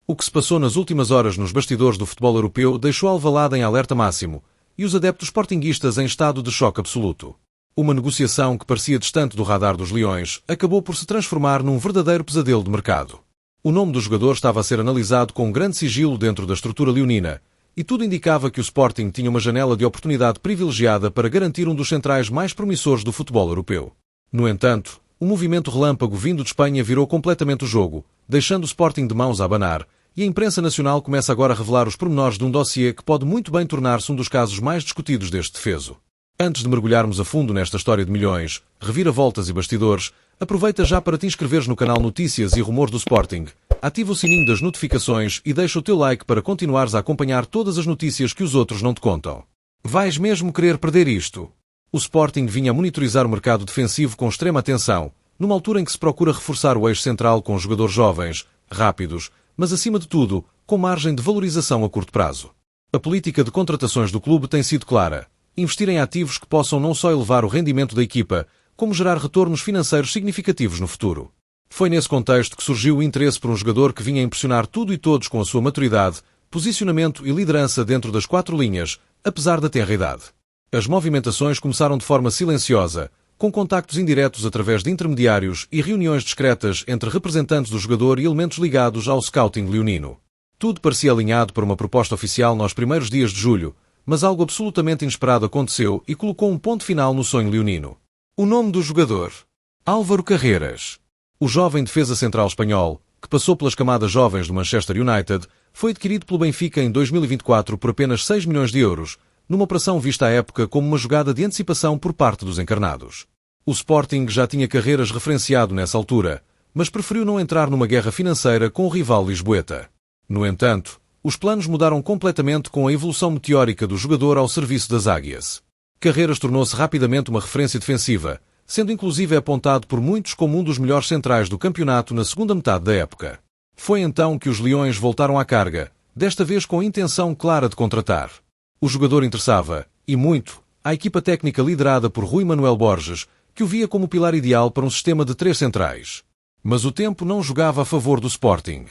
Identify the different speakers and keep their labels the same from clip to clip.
Speaker 1: O que se passou nas últimas horas nos bastidores do futebol europeu deixou Alvalade em alerta máximo e os adeptos sportinguistas em estado de choque absoluto. Uma negociação que parecia distante do radar dos leões acabou por se transformar num verdadeiro pesadelo de mercado. O nome do jogador estava a ser analisado com grande sigilo dentro da estrutura leonina e tudo indicava que o Sporting tinha uma janela de oportunidade privilegiada para garantir um dos centrais mais promissores do futebol europeu. No entanto, o movimento relâmpago vindo de Espanha virou completamente o jogo, deixando o Sporting de mãos a abanar, e a imprensa nacional começa agora a revelar os pormenores de um dossiê que pode muito bem tornar-se um dos casos mais discutidos deste defeso. Antes de mergulharmos a fundo nesta história de milhões, reviravoltas e bastidores, aproveita já para te inscreveres no canal Notícias e Rumores do Sporting, ativa o sininho das notificações e deixa o teu like para continuares a acompanhar todas as notícias que os outros não te contam. Vais mesmo querer perder isto? O Sporting vinha a monitorizar o mercado defensivo com extrema atenção, numa altura em que se procura reforçar o eixo central com jogadores jovens, rápidos, mas acima de tudo, com margem de valorização a curto prazo. A política de contratações do clube tem sido clara: investir em ativos que possam não só elevar o rendimento da equipa, como gerar retornos financeiros significativos no futuro. Foi nesse contexto que surgiu o interesse por um jogador que vinha a impressionar tudo e todos com a sua maturidade, posicionamento e liderança dentro das quatro linhas, apesar da tenra idade. As movimentações começaram de forma silenciosa, com contactos indiretos através de intermediários e reuniões discretas entre representantes do jogador e elementos ligados ao scouting leonino. Tudo parecia alinhado para uma proposta oficial nos primeiros dias de julho, mas algo absolutamente inesperado aconteceu e colocou um ponto final no sonho leonino. O nome do jogador: Álvaro Carreras. O jovem defesa central espanhol, que passou pelas camadas jovens do Manchester United, foi adquirido pelo Benfica em 2024 por apenas 6 milhões de euros, numa operação vista à época como uma jogada de antecipação por parte dos encarnados. O Sporting já tinha Carreras referenciado nessa altura, mas preferiu não entrar numa guerra financeira com o rival lisboeta. No entanto, os planos mudaram completamente com a evolução meteórica do jogador ao serviço das Águias. Carreras tornou-se rapidamente uma referência defensiva, sendo inclusive apontado por muitos como um dos melhores centrais do campeonato na segunda metade da época. Foi então que os Leões voltaram à carga, desta vez com a intenção clara de contratar. O jogador interessava, e muito, à equipa técnica liderada por Rui Manuel Borges, que o via como o pilar ideal para um sistema de 3 centrais. Mas o tempo não jogava a favor do Sporting.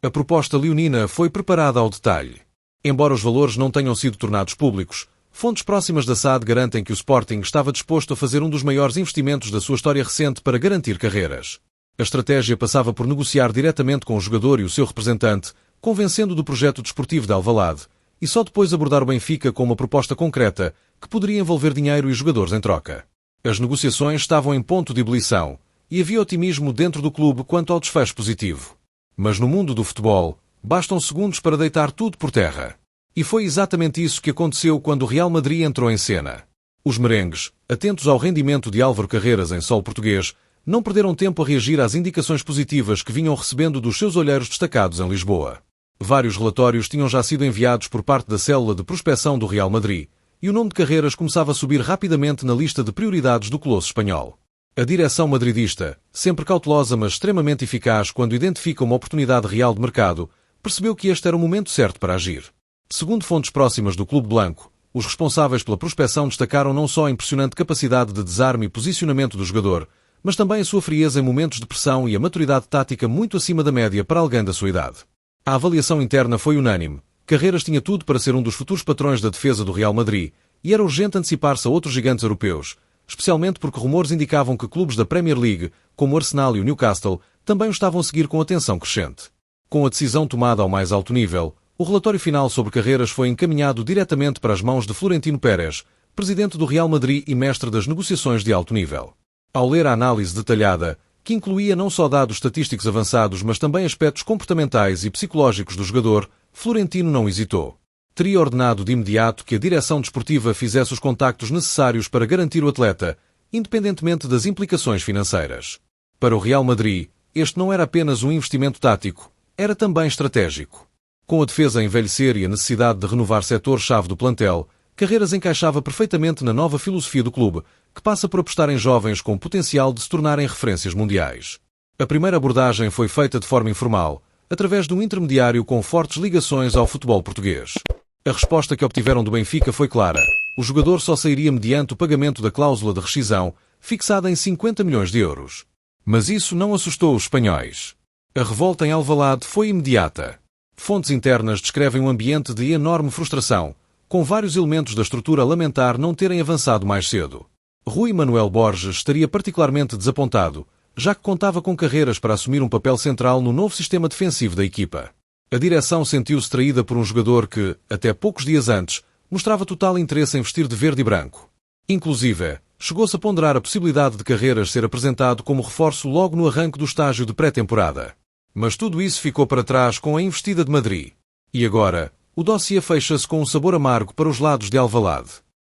Speaker 1: A proposta leonina foi preparada ao detalhe. Embora os valores não tenham sido tornados públicos, fontes próximas da SAD garantem que o Sporting estava disposto a fazer um dos maiores investimentos da sua história recente para garantir Carreras. A estratégia passava por negociar diretamente com o jogador e o seu representante, convencendo do projeto desportivo de Alvalade, e só depois abordar o Benfica com uma proposta concreta que poderia envolver dinheiro e jogadores em troca. As negociações estavam em ponto de ebulição e havia otimismo dentro do clube quanto ao desfecho positivo. Mas no mundo do futebol, bastam segundos para deitar tudo por terra. E foi exatamente isso que aconteceu quando o Real Madrid entrou em cena. Os merengues, atentos ao rendimento de Álvaro Carreras em solo português, não perderam tempo a reagir às indicações positivas que vinham recebendo dos seus olheiros destacados em Lisboa. Vários relatórios tinham já sido enviados por parte da célula de prospecção do Real Madrid, e o nome de Carreras começava a subir rapidamente na lista de prioridades do colosso espanhol. A direção madridista, sempre cautelosa mas extremamente eficaz quando identifica uma oportunidade real de mercado, percebeu que este era o momento certo para agir. Segundo fontes próximas do Clube Blanco, os responsáveis pela prospecção destacaram não só a impressionante capacidade de desarme e posicionamento do jogador, mas também a sua frieza em momentos de pressão e a maturidade tática muito acima da média para alguém da sua idade. A avaliação interna foi unânime. Carreras tinha tudo para ser um dos futuros patrões da defesa do Real Madrid, e era urgente antecipar-se a outros gigantes europeus, especialmente porque rumores indicavam que clubes da Premier League, como o Arsenal e o Newcastle, também o estavam a seguir com atenção crescente. Com a decisão tomada ao mais alto nível, o relatório final sobre Carreras foi encaminhado diretamente para as mãos de Florentino Pérez, presidente do Real Madrid e mestre das negociações de alto nível. Ao ler a análise detalhada, que incluía não só dados estatísticos avançados, mas também aspectos comportamentais e psicológicos do jogador, Florentino não hesitou. Teria ordenado de imediato que a direção desportiva fizesse os contactos necessários para garantir o atleta, independentemente das implicações financeiras. Para o Real Madrid, este não era apenas um investimento tático, era também estratégico. Com a defesa a envelhecer e a necessidade de renovar setor-chave do plantel, Carreras encaixava perfeitamente na nova filosofia do clube, que passa por apostar em jovens com potencial de se tornarem referências mundiais. A primeira abordagem foi feita de forma informal, através de um intermediário com fortes ligações ao futebol português. A resposta que obtiveram do Benfica foi clara. O jogador só sairia mediante o pagamento da cláusula de rescisão, fixada em 50 milhões de euros. Mas isso não assustou os espanhóis. A revolta em Alvalade foi imediata. Fontes internas descrevem um ambiente de enorme frustração, com vários elementos da estrutura a lamentar não terem avançado mais cedo. Rui Manuel Borges estaria particularmente desapontado, já que contava com Carreiras para assumir um papel central no novo sistema defensivo da equipa. A direção sentiu-se traída por um jogador que, até poucos dias antes, mostrava total interesse em vestir de verde e branco. Inclusive, chegou-se a ponderar a possibilidade de Carreiras ser apresentado como reforço logo no arranque do estágio de pré-temporada. Mas tudo isso ficou para trás com a investida de Madrid. E agora, o dossiê fecha-se com um sabor amargo para os lados de Alvalade.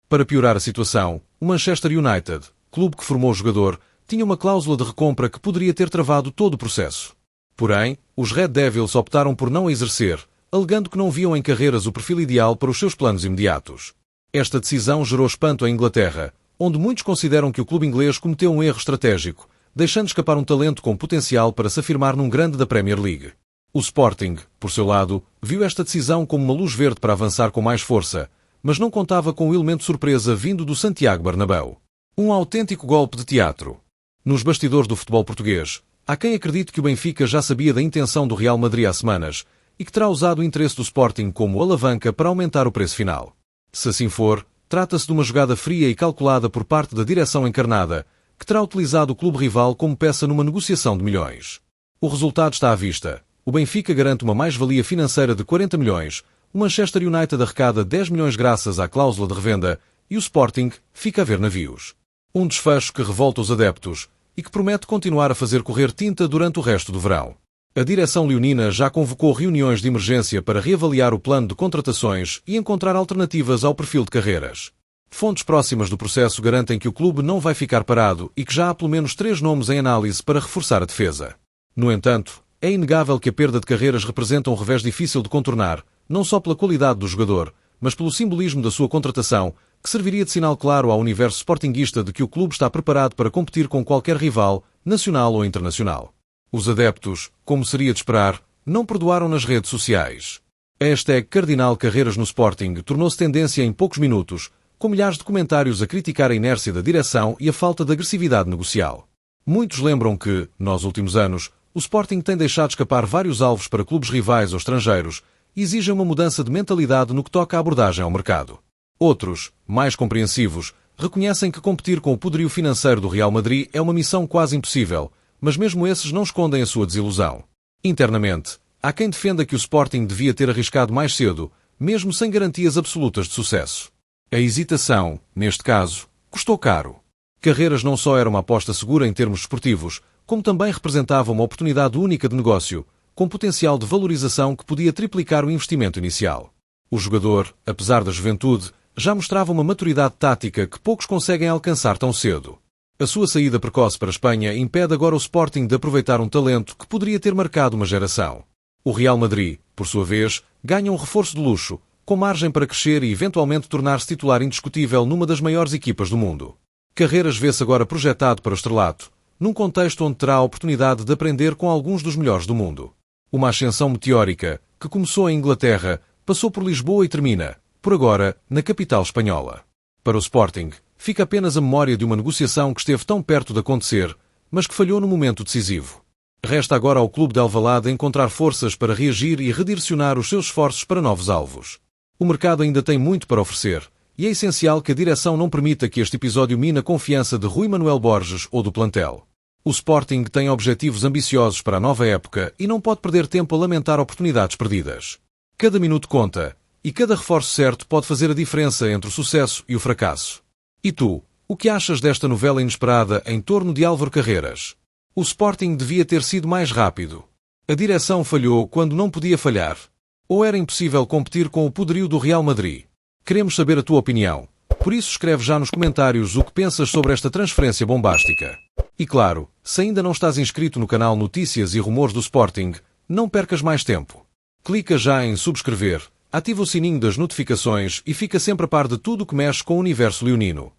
Speaker 1: Para piorar a situação, o Manchester United, clube que formou o jogador, tinha uma cláusula de recompra que poderia ter travado todo o processo. Porém, os Red Devils optaram por não a exercer, alegando que não viam em Carreiras o perfil ideal para os seus planos imediatos. Esta decisão gerou espanto em Inglaterra, onde muitos consideram que o clube inglês cometeu um erro estratégico, deixando escapar um talento com potencial para se afirmar num grande da Premier League. O Sporting, por seu lado, viu esta decisão como uma luz verde para avançar com mais força, mas não contava com o elemento surpresa vindo do Santiago Bernabéu. Um autêntico golpe de teatro. Nos bastidores do futebol português, há quem acredite que o Benfica já sabia da intenção do Real Madrid há semanas e que terá usado o interesse do Sporting como alavanca para aumentar o preço final. Se assim for, trata-se de uma jogada fria e calculada por parte da direção encarnada, que terá utilizado o clube rival como peça numa negociação de milhões. O resultado está à vista. O Benfica garante uma mais-valia financeira de 40 milhões, o Manchester United arrecada 10 milhões graças à cláusula de revenda e o Sporting fica a ver navios. Um desfecho que revolta os adeptos e que promete continuar a fazer correr tinta durante o resto do verão. A direção leonina já convocou reuniões de emergência para reavaliar o plano de contratações e encontrar alternativas ao perfil de Carreiras. Fontes próximas do processo garantem que o clube não vai ficar parado e que já há pelo menos 3 nomes em análise para reforçar a defesa. No entanto, é inegável que a perda de Carreiras representa um revés difícil de contornar, não só pela qualidade do jogador, mas pelo simbolismo da sua contratação, que serviria de sinal claro ao universo sportinguista de que o clube está preparado para competir com qualquer rival, nacional ou internacional. Os adeptos, como seria de esperar, não perdoaram nas redes sociais. A hashtag Cardinal Carreiras no Sporting tornou-se tendência em poucos minutos, com milhares de comentários a criticar a inércia da direção e a falta de agressividade negocial. Muitos lembram que, nos últimos anos, o Sporting tem deixado escapar vários alvos para clubes rivais ou estrangeiros e exigem uma mudança de mentalidade no que toca à abordagem ao mercado. Outros, mais compreensivos, reconhecem que competir com o poderio financeiro do Real Madrid é uma missão quase impossível, mas mesmo esses não escondem a sua desilusão. Internamente, há quem defenda que o Sporting devia ter arriscado mais cedo, mesmo sem garantias absolutas de sucesso. A hesitação, neste caso, custou caro. Carreiras não só era uma aposta segura em termos esportivos, como também representava uma oportunidade única de negócio, com potencial de valorização que podia triplicar o investimento inicial. O jogador, apesar da juventude, já mostrava uma maturidade tática que poucos conseguem alcançar tão cedo. A sua saída precoce para a Espanha impede agora o Sporting de aproveitar um talento que poderia ter marcado uma geração. O Real Madrid, por sua vez, ganha um reforço de luxo, com margem para crescer e eventualmente tornar-se titular indiscutível numa das maiores equipas do mundo. Carreiras vê-se agora projetado para o estrelato, num contexto onde terá a oportunidade de aprender com alguns dos melhores do mundo. Uma ascensão meteórica, que começou em Inglaterra, passou por Lisboa e termina, por agora, na capital espanhola. Para o Sporting, fica apenas a memória de uma negociação que esteve tão perto de acontecer, mas que falhou no momento decisivo. Resta agora ao clube de Alvalade encontrar forças para reagir e redirecionar os seus esforços para novos alvos. O mercado ainda tem muito para oferecer, e é essencial que a direção não permita que este episódio mine a confiança de Rui Manuel Borges ou do plantel. O Sporting tem objetivos ambiciosos para a nova época e não pode perder tempo a lamentar oportunidades perdidas. Cada minuto conta, e cada reforço certo pode fazer a diferença entre o sucesso e o fracasso. E tu, o que achas desta novela inesperada em torno de Álvaro Carreiras? O Sporting devia ter sido mais rápido. A direção falhou quando não podia falhar. Ou era impossível competir com o poderio do Real Madrid? Queremos saber a tua opinião. Por isso escreve já nos comentários o que pensas sobre esta transferência bombástica. E claro, se ainda não estás inscrito no canal Notícias e Rumores do Sporting, não percas mais tempo. Clica já em subscrever, ativa o sininho das notificações e fica sempre a par de tudo o que mexe com o universo leonino.